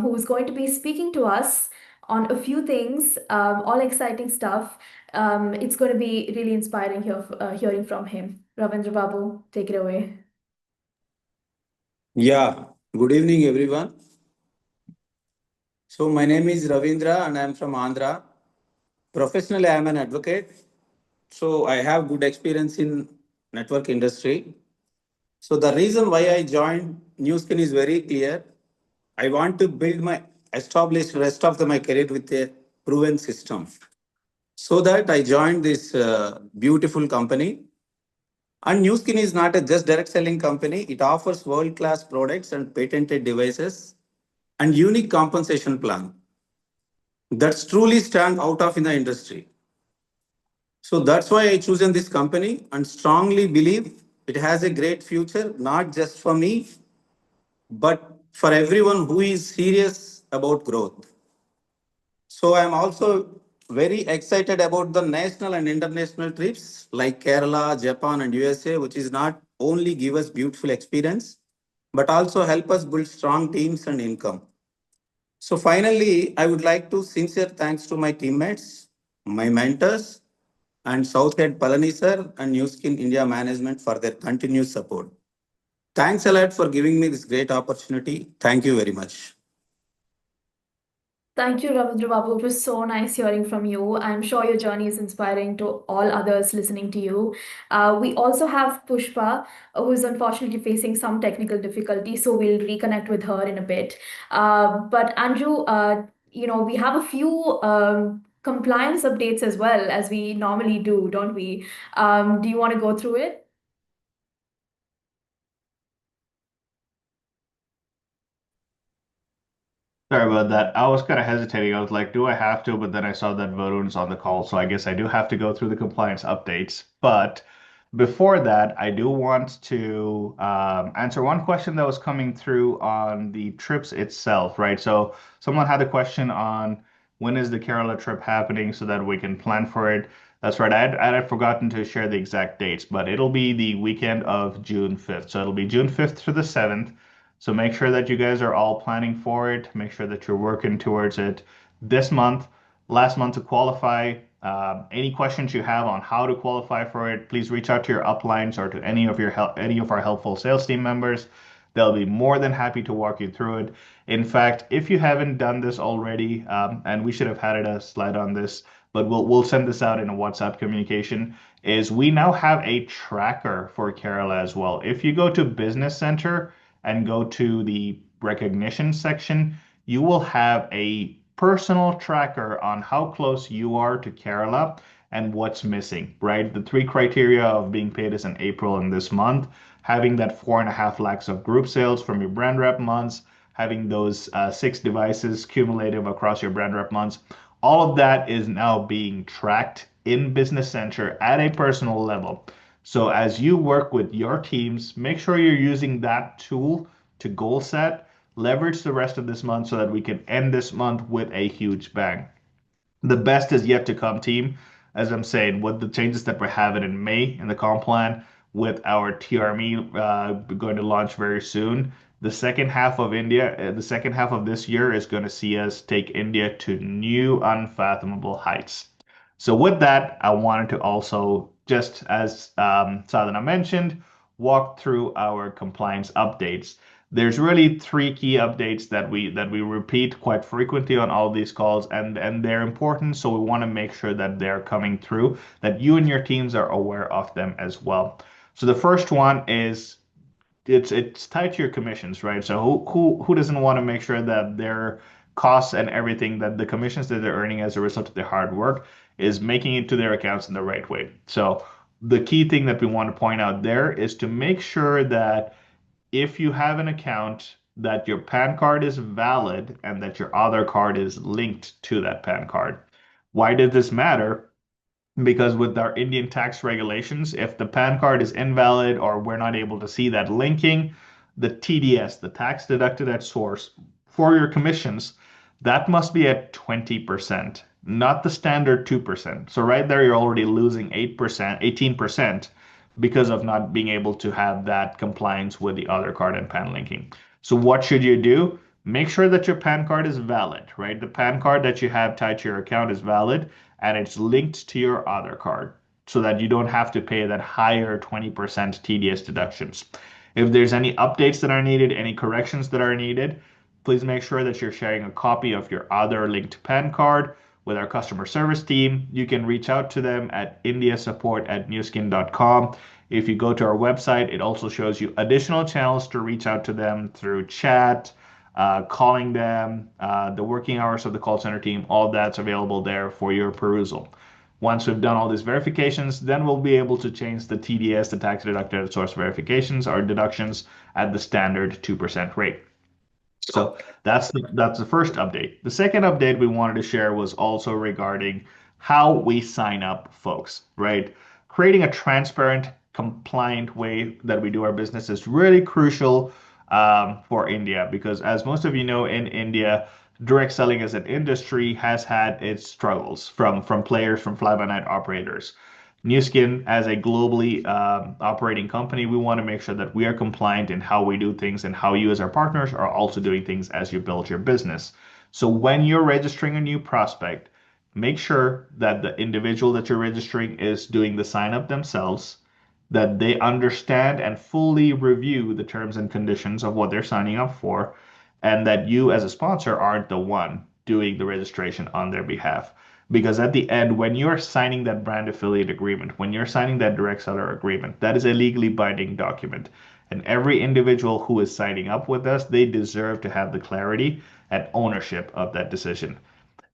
who's going to be speaking to us on a few things, all exciting stuff. It's going to be really inspiring hearing from him. Ravindra Babu, take it away. Yeah, good evening, everyone. So, my name is Ravindra and I am from Andhra. Professionally, I am an advocate. So, I have good experience in network industry. So, the reason why I joined Newskin is very clear. I want to build my established rest of my career with a proven system. So that I joined this beautiful company. And Newskin is not a just direct selling company. It offers world-class products and patented devices and unique compensation plan that's truly stand out of in the industry. So that's why I chosen this company and strongly believe it has a great future, not just for me, but for everyone who is serious about growth. So I'm also very excited about the national and international trips like Kerala, Japan, and USA, which is not only give us beautiful experience, but also help us build strong teams and income. So finally, I would like to sincere thanks to my teammates, my mentors, and Southhead Palani sir and New Skin India management for their continued support. Thanks a lot for giving me this great opportunity. Thank you very much. Thank you, Ravindra Babu. It was so nice hearing from you. I'm sure your journey is inspiring to all others listening to you. We also have Pushpa, who is unfortunately facing some technical difficulty, so we'll reconnect with her in a bit. But Andrew, we have a few compliance updates as well, as we normally do, don't we? Do you want to go through it? Sorry about that. I was kind of hesitating. I was like, do I have to? But then I saw that Varun's on the call, so I guess I do have to go through the compliance updates. But before that, I do want to answer one question that was coming through on the trips itself, right? So someone had a question on when is the Kerala trip happening so that we can plan for it. That's right. I had forgotten to share the exact dates, but it'll be the weekend of June 5th. So it'll be June 5th to the 7th. So make sure that you guys are all planning for it. Make sure that you're working towards it this month, last month to qualify. Any questions you have on how to qualify for it, please reach out to your uplines or to any of our helpful sales team members. They'll be more than happy to walk you through it. In fact, if you haven't done this already, and we should have had a slide on this, but we'll send this out in a WhatsApp communication, is we now have a tracker for Kerala as well. If you go to Business Center and go to the recognition section, you will have a personal tracker on how close you are to Kerala and what's missing, right? The three criteria of being paid is in April and this month, having that 4.5 lakhs of group sales from your brand rep months, having those 6 devices cumulative across your brand rep months. All of that is now being tracked in Business Center at a personal level. So as you work with your teams, make sure you're using that tool to goal set, leverage the rest of this month so that we can end this month with a huge bang. The best is yet to come, team. As I'm saying, with the changes that we're having in May in the comp plan, with our TRME going to launch very soon, the second half of this year is going to see us take India to new unfathomable heights. So with that, I wanted to also, just as Sadhana mentioned, walk through our compliance updates. There's really 3 key updates that we repeat quite frequently on all these calls, and they're important, so we want to make sure that they're coming through, that you and your teams are aware of them as well. So the first one is it's tied to your commissions, right? So who doesn't want to make sure that their costs and everything, that the commissions that they're earning as a result of their hard work is making it to their accounts in the right way. So the key thing that we want to point out there is to make sure that if you have an account, that your PAN card is valid and that your Aadhaar card is linked to that PAN card. Why did this matter? Because with our Indian tax regulations, if the PAN card is invalid or we're not able to see that linking, the TDS, the tax deducted at source for your commissions, that must be at 20%, not the standard 2%. So right there, you're already losing 8%, 18% because of not being able to have that compliance with the Aadhaar card and PAN linking. So what should you do? Make sure that your PAN card is valid, right? The PAN card that you have tied to your account is valid and it's linked to your Aadhaar card so that you don't have to pay that higher 20% TDS deductions. If there's any updates that are needed, any corrections that are needed, please make sure that you're sharing a copy of your Aadhaar linked PAN card with our customer service team. You can reach out to them at indiasupport@newskin.com. If you go to our website, it also shows you additional channels to reach out to them through chat, calling them, the working hours of the call center team, all that's available there for your perusal. Once we've done all these verifications, then we'll be able to change the TDS, the tax deducted at source verifications, or deductions at the standard 2% rate. So that's the first update. The second update we wanted to share was also regarding how we sign up folks, right? Creating a transparent, compliant way that we do our business is really crucial for India because, as most of you know, in India, direct selling as an industry has had its struggles from players, from fly-by-night operators. Nu Skin, as a globally operating company, we want to make sure that we are compliant in how we do things and how you as our partners are also doing things as you build your business. So when you're registering a new prospect, make sure that the individual that you're registering is doing the sign up themselves, that they understand and fully review the terms and conditions of what they're signing up for, and that you as a sponsor aren't the one doing the registration on their behalf. Because at the end, when you're signing that brand affiliate agreement, when you're signing that direct seller agreement, that is a legally binding document. And every individual who is signing up with us, they deserve to have the clarity and ownership of that decision.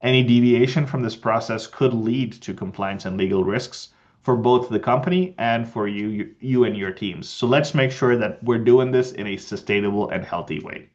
Any deviation from this process could lead to compliance and legal risks for both the company and for you and your teams. So let's make sure that we're doing this in a sustainable and healthy way.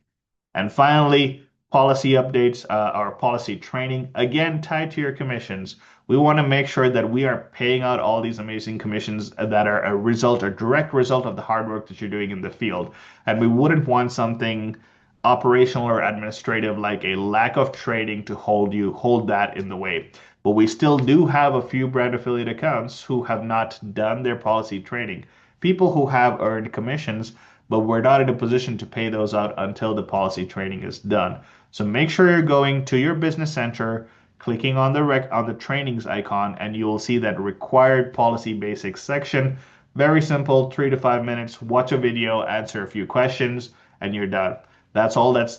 And finally, policy updates, our policy training, again, tied to your commissions. We want to make sure that we are paying out all these amazing commissions that are a direct result of the hard work that you're doing in the field. And we wouldn't want something operational or administrative like a lack of training to hold that in the way. But we still do have a few brand affiliate accounts who have not done their policy training. People who have earned commissions, but we're not in a position to pay those out until the policy training is done. So make sure you're going to your business center, clicking on the trainings icon, and you will see that required policy basics section. Very simple, 3 to 5 minutes. Watch a video, answer a few questions, and you're done. That's all that's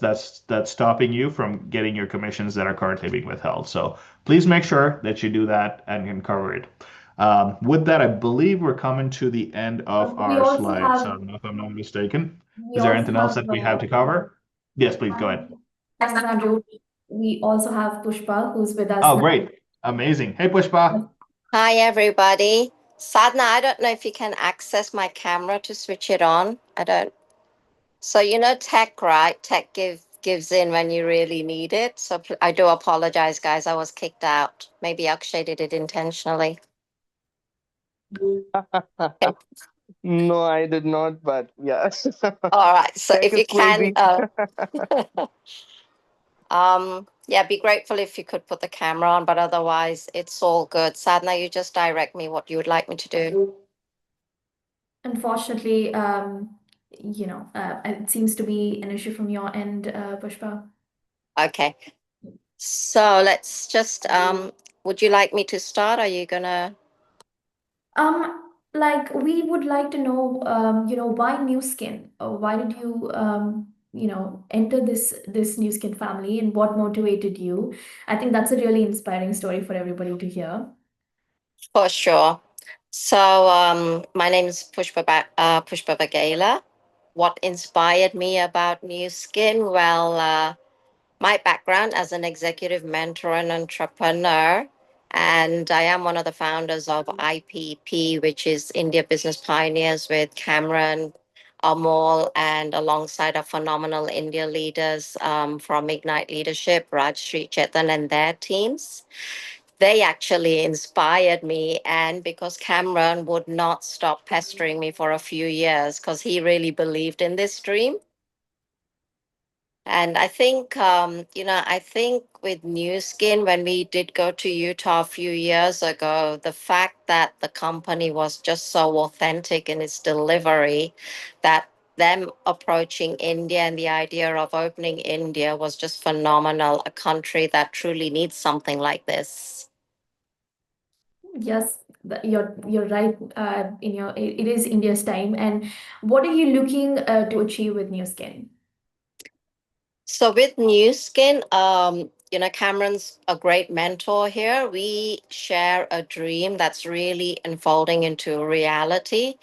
stopping you from getting your commissions that are currently being withheld. So please make sure that you do that and can cover it. With that, I believe we're coming to the end of We our also slides, have if I'm not mistaken. we Is there also anything else have that we have to cover? Yes, please go ahead. Thanks, Raju. We also have Pushpa who's with us Oh, now. great. Amazing. Hey, Pushpa. Hi, everybody. Sadhna, I don't know if you can access my camera to switch it on. I don't. So, you know, tech, right? Tech gives in when you really need it. So I do apologize, guys. I was kicked out. Maybe Akshay did it intentionally. No, I did not, but yeah. All right. So Tech if you is crazy. can, yeah, be grateful if you could put the camera on, but otherwise it's all good. Sadhna, you just direct me what you would like me to do. Unfortunately, it seems to be an issue from your end, Pushpa. Okay. So let's just, would you like me to start? Are you gonna? Like we would like to know, why Nu Skin? Why did you, enter this Nu Skin family, and what motivated you? I think that's a really inspiring story for everybody to hear. For sure. So my name is Pushpa Bagela. What inspired me about Nu Skin? Well, my background as an executive mentor and entrepreneur, and I am one of the founders of IPP, which is India Business Pioneers with Cameron, Amol, and alongside our phenomenal India leaders from Ignite Leadership, Raj Sri Chetan and their teams. they actually inspired me. And because Cameron would not stop pestering me for a few years because he really believed in this dream. And I think, I think with New Skin, when we did go to Utah a few years ago, the fact that the company was just so authentic in its delivery, that them approaching India and the idea of opening India was just phenomenal, a country that truly needs something like this. Yes, you're right. It is India's time. And what are you looking to achieve with New Skin? So with New Skin, Cameron's a great mentor here. We share a dream that's really unfolding into reality.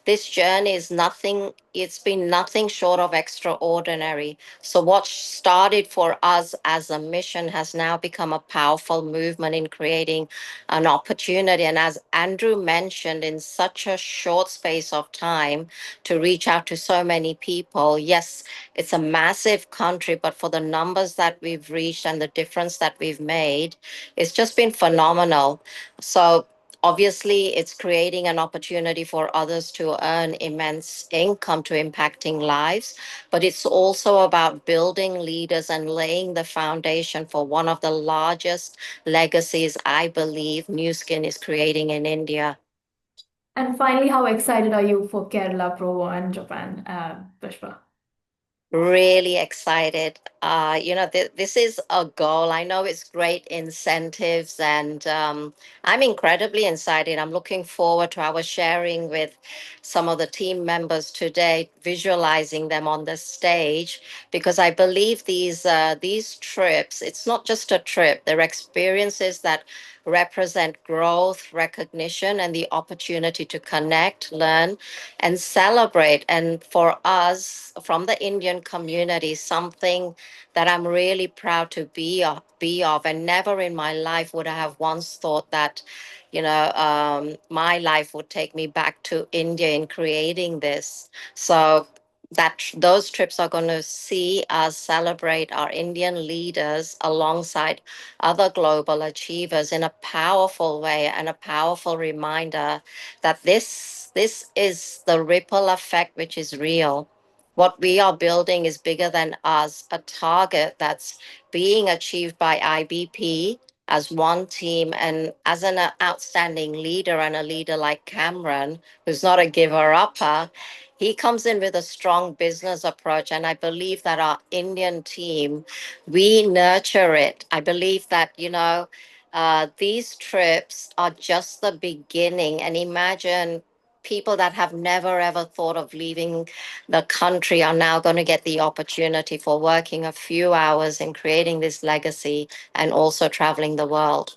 This journey is nothing, it's been nothing short of extraordinary. So what started for us as a mission has now become a powerful movement in creating an opportunity. And as Andrew mentioned, in such a short space of time to reach out to so many people, yes, it's a massive country, but for the numbers that we've reached and the difference that we've made, it's just been phenomenal. So obviously, it's creating an opportunity for others to earn immense income to impacting lives, but it's also about building leaders and laying the foundation for one of the largest legacies I believe New Skin is creating in India. And finally, how excited are you for Kerala, Provo, and Japan, Pushpa? Really excited. This is a goal. I know it's great incentives, and I'm incredibly excited. I'm looking forward to our sharing with some of the team members today, visualizing them on the stage, because I believe these trips, it's not just a trip, they're experiences that represent growth, recognition, and the opportunity to connect, learn, and celebrate. And for us from the Indian community, something that I'm really proud to be of. And never in my life would I have once thought that, my life would take me back to India in creating this. So those trips are going to see us celebrate our Indian leaders alongside other global achievers in a powerful way, and a powerful reminder that this is the ripple effect, which is real. What we are building is bigger than us, a target that's being achieved by IBP as one team. And as an outstanding leader, and a leader like Cameron, who's not a giver upper, he comes in with a strong business approach. And I believe that our Indian team, we nurture it. I believe that, these trips are just the beginning. And imagine people that have never ever thought of leaving the country are now going to get the opportunity for working a few hours in creating this legacy and also traveling the world.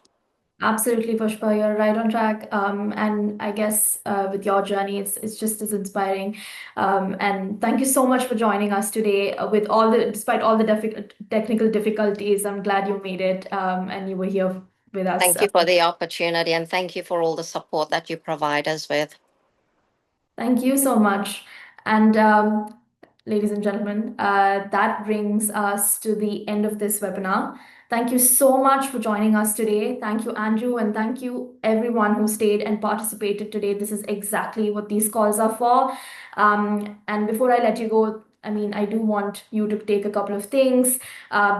Absolutely, Pushpa, you're right on track. And I guess with your journey, it's just as inspiring. And thank you so much for joining us today. Despite all the technical difficulties, I'm glad you made it. And you were here with us. Thank you for the opportunity, and thank you for all the support that you provide us with. Thank you so much. And ladies and gentlemen, that brings us to the end of this webinar. Thank you so much for joining us today. Thank you, Andrew, and thank you everyone who stayed and participated today. This is exactly what these calls are for. And before I let you go, I do want you to take a couple of things.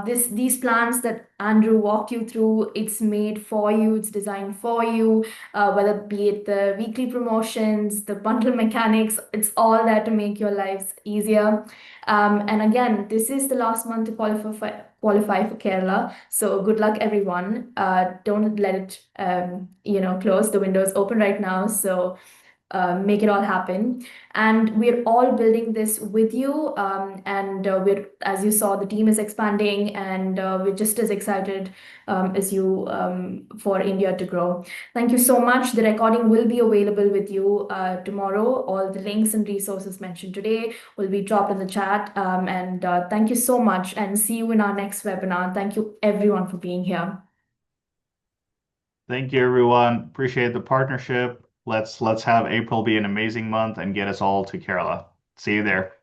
These plans that Andrew walked you through, it's made for you, it's designed for you, whether be it the weekly promotions, the bundle mechanics, it's all there to make your lives easier. And again, this is the last month to qualify for Kerala. So good luck, everyone. Don't let it, close. The window is open right now. So make it all happen. And we're all building this with you. As you saw, the team is expanding, and we're just as excited as you for India to grow. Thank you so much. The recording will be available with you tomorrow. All the links and resources mentioned today will be dropped in the chat. Thank you so much, and see you in our next webinar. Thank you everyone for being here. Thank you, everyone. Appreciate the partnership. Let's have April be an amazing month and get us all to Kerala. See you there.